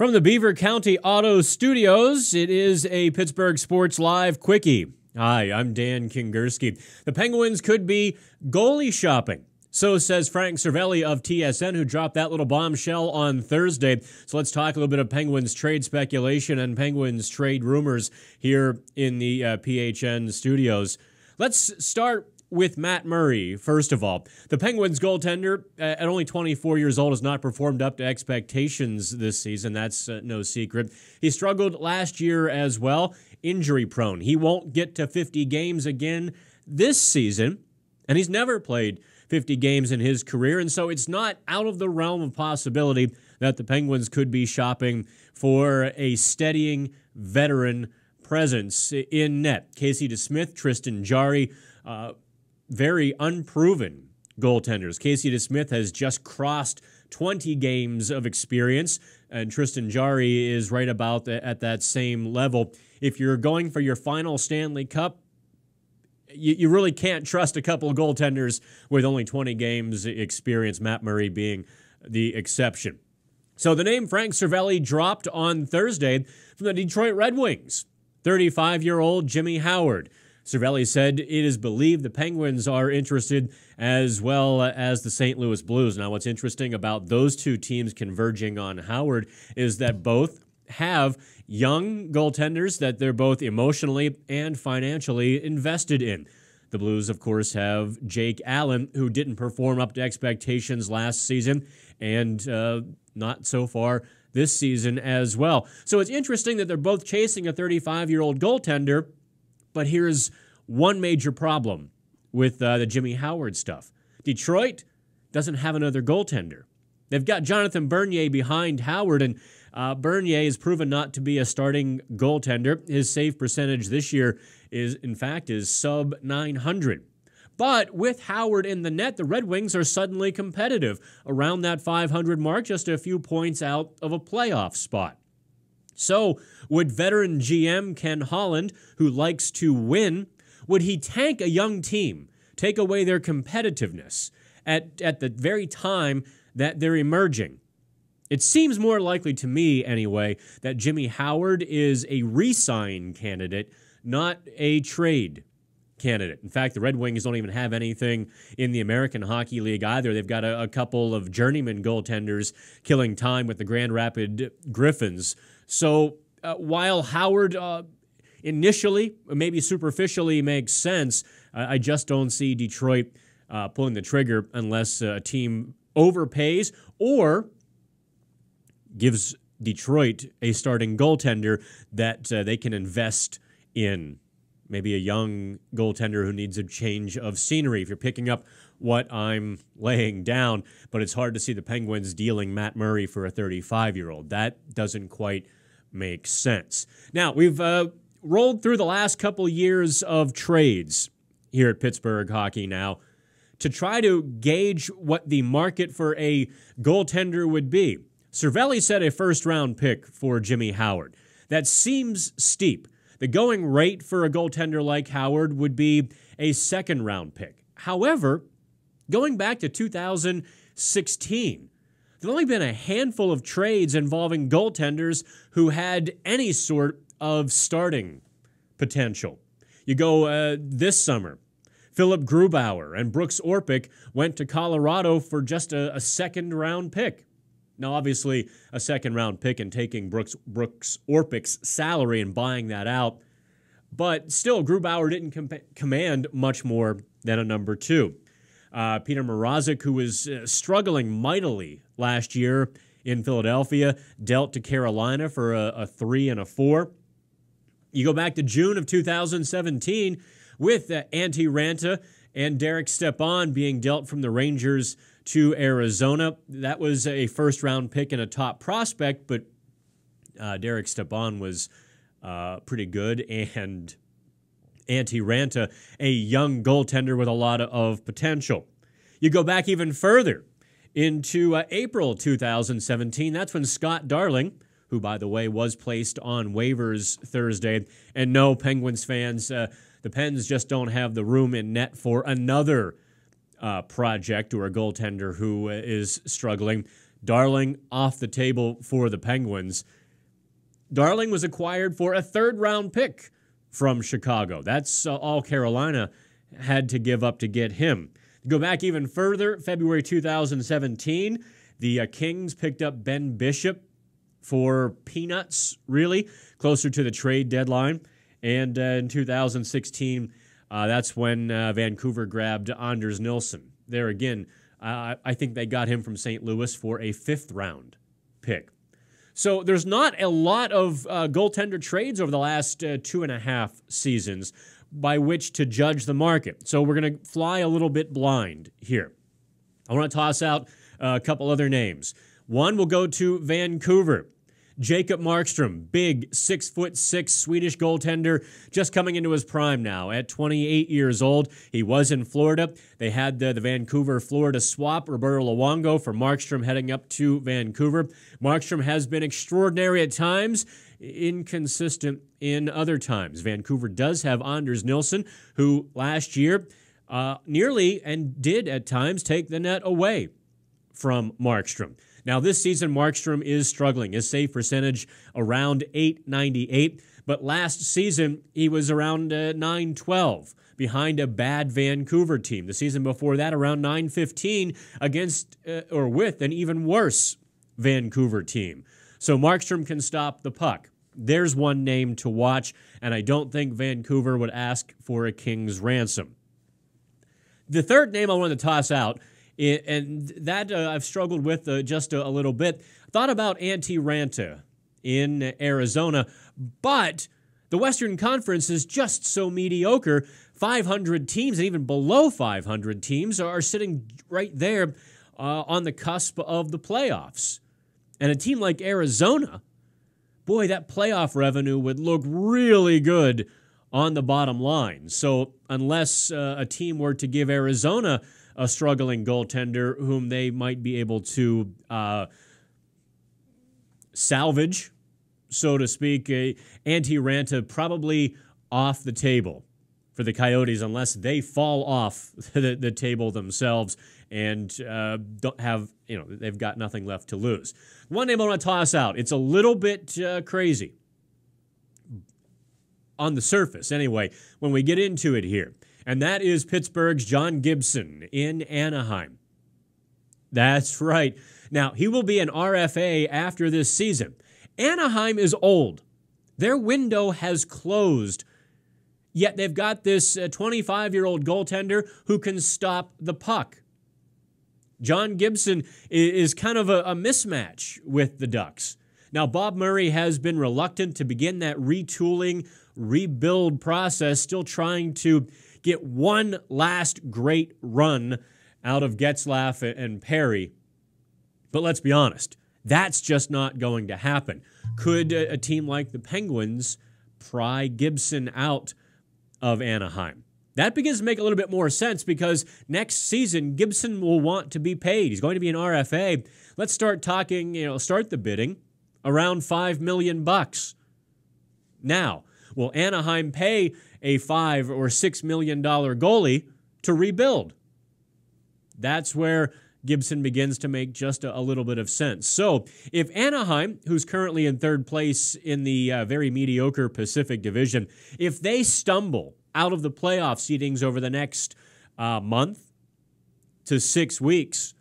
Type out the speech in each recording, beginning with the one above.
From the Beaver County Auto Studios, it is a Pittsburgh Sports Live Quickie. Hi, I'm Dan Kingerski. The Penguins could be goalie shopping. So says Frank Cervelli of TSN, who dropped that little bombshell on Thursday. So let's talk a little bit of Penguins trade speculation and Penguins trade rumors here in the PHN studios. Let's start with Matt Murray, first of all. The Penguins goaltender, at only 24 years old, has not performed up to expectations this season. That's no secret. He struggled last year as well, injury-prone. He won't get to 50 games again this season, and he's never played 50 games in his career, and so it's not out of the realm of possibility that the Penguins could be shopping for a steadying veteran presence in net. Casey DeSmith, Tristan Jarry, very unproven goaltenders. Casey DeSmith has just crossed 20 games of experience, and Tristan Jarry is right about at that same level. If you're going for your final Stanley Cup, you really can't trust a couple of goaltenders with only 20 games experience, Matt Murray being the exception. So the name Frank Cervelli dropped on Thursday from the Detroit Red Wings. 35-year-old Jimmy Howard. Cervelli said it is believed the Penguins are interested as well as the St. Louis Blues. Now, what's interesting about those two teams converging on Howard is that both have young goaltenders that they're both emotionally and financially invested in. The Blues, of course, have Jake Allen, who didn't perform up to expectations last season and not so far this season as well. So it's interesting that they're both chasing a 35-year-old goaltender, but here's one major problem with the Jimmy Howard stuff. Detroit doesn't have another goaltender. They've got Jonathan Bernier behind Howard, and Bernier has proven not to be a starting goaltender. His save percentage this year is sub 900. But with Howard in the net, the Red Wings are suddenly competitive around that 500 mark, just a few points out of a playoff spot. So, would veteran GM Ken Holland, who likes to win, would he tank a young team, take away their competitiveness at the very time that they're emerging? It seems more likely to me, anyway, that Jimmy Howard is a re-sign candidate, not a trade candidate. In fact, the Red Wings don't even have anything in the American Hockey League either. They've got a couple of journeyman goaltenders killing time with the Grand Rapid Griffins. So while Howard initially, maybe superficially makes sense, I just don't see Detroit pulling the trigger unless a team overpays or gives Detroit a starting goaltender that they can invest in. Maybe a young goaltender who needs a change of scenery, if you're picking up what I'm laying down. But it's hard to see the Penguins dealing Matt Murray for a 35-year-old. That doesn't quite make sense. Now, we've rolled through the last couple years of trades here at Pittsburgh Hockey now to try to gauge what the market for a goaltender would be. Cervelli said a first-round pick for Jimmy Howard. That seems steep. The going rate for a goaltender like Howard would be a second-round pick. However, going back to 2016, there's only been a handful of trades involving goaltenders who had any sort of starting potential. You go this summer, Philip Grubauer and Brooks Orpik went to Colorado for just a second-round pick. Now, obviously, a second-round pick and taking Brooks Orpik's salary and buying that out. But still, Grubauer didn't command much more than a number two. Peter Mrazek, who was struggling mightily last year in Philadelphia, dealt to Carolina for a 3 and a 4. You go back to June of 2017 with Antti Ranta and Derek Stepan being dealt from the Rangers to Arizona. That was a first-round pick and a top prospect, but Derek Stepan was pretty good, and Antti Ranta, a young goaltender with a lot of potential. You go back even further into April 2017. That's when Scott Darling, who, by the way, was placed on waivers Thursday, and no, Penguins fans, the Pens just don't have the room in net for another project or a goaltender who is struggling. Darling off the table for the Penguins. Darling was acquired for a third-round pick from Chicago. That's all Carolina had to give up to get him. Go back even further, February 2017, the Kings picked up Ben Bishop for peanuts, really, closer to the trade deadline. And in 2016, that's when Vancouver grabbed Anders Nilsson. There again, I think they got him from St. Louis for a fifth-round pick. So there's not a lot of goaltender trades over the last 2.5 seasons by which to judge the market. So we're going to fly a little bit blind here. I want to toss out a couple other names. One will go to Vancouver. Jacob Markstrom, big 6'6" Swedish goaltender, just coming into his prime now at 28 years old. He was in Florida. They had the Vancouver-Florida swap, Roberto Luongo for Markstrom heading up to Vancouver. Markstrom has been extraordinary at times, inconsistent in other times. Vancouver does have Anders Nilsson, who last year nearly and did at times take the net away from Markstrom. Now, this season, Markstrom is struggling. His save percentage around .898, but last season, he was around .912 behind a bad Vancouver team. The season before that, around .915 against or with an even worse Vancouver team. So Markstrom can stop the puck. There's one name to watch, and I don't think Vancouver would ask for a king's ransom. The third name I wanted to toss out, and that I've struggled with just a little bit. Thought about Antti Ranta in Arizona, but the Western Conference is just so mediocre. 500 teams, and even below 500 teams, are sitting right there on the cusp of the playoffs. And a team like Arizona, boy, that playoff revenue would look really good on the bottom line. So unless a team were to give Arizona a struggling goaltender whom they might be able to salvage, so to speak, Antti Ranta probably off the table for the Coyotes unless they fall off the table themselves and don't have, they've got nothing left to lose. One name I want to toss out. It's a little bit crazy on the surface, anyway, when we get into it here. And that is Pittsburgh's John Gibson in Anaheim. That's right. Now, he will be an RFA after this season. Anaheim is old. Their window has closed. Yet they've got this 25-year-old goaltender who can stop the puck. John Gibson is kind of a mismatch with the Ducks. Now, Bob Murray has been reluctant to begin that retooling, rebuild process, still trying to get one last great run out of Getzlaf and Perry. But let's be honest, that's just not going to happen. Could a team like the Penguins pry Gibson out of Anaheim? That begins to make a little bit more sense because next season, Gibson will want to be paid. He's going to be an RFA. Let's start talking, start the bidding around $5 million. Now, will Anaheim pay a $5 or $6 million goalie to rebuild? That's where Gibson begins to make just a little bit of sense. So if Anaheim, who's currently in third place in the very mediocre Pacific Division, if they stumble out of the playoff seedings over the next month to 6 weeks,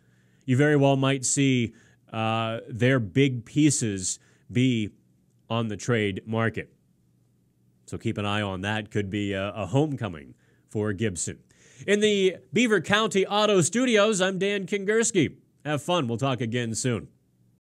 you very well might see their big pieces be on the trade market. So keep an eye on that. Could be a homecoming for Gibson. In the Beaver County Auto Studios, I'm Dan Kingerski. Have fun. We'll talk again soon.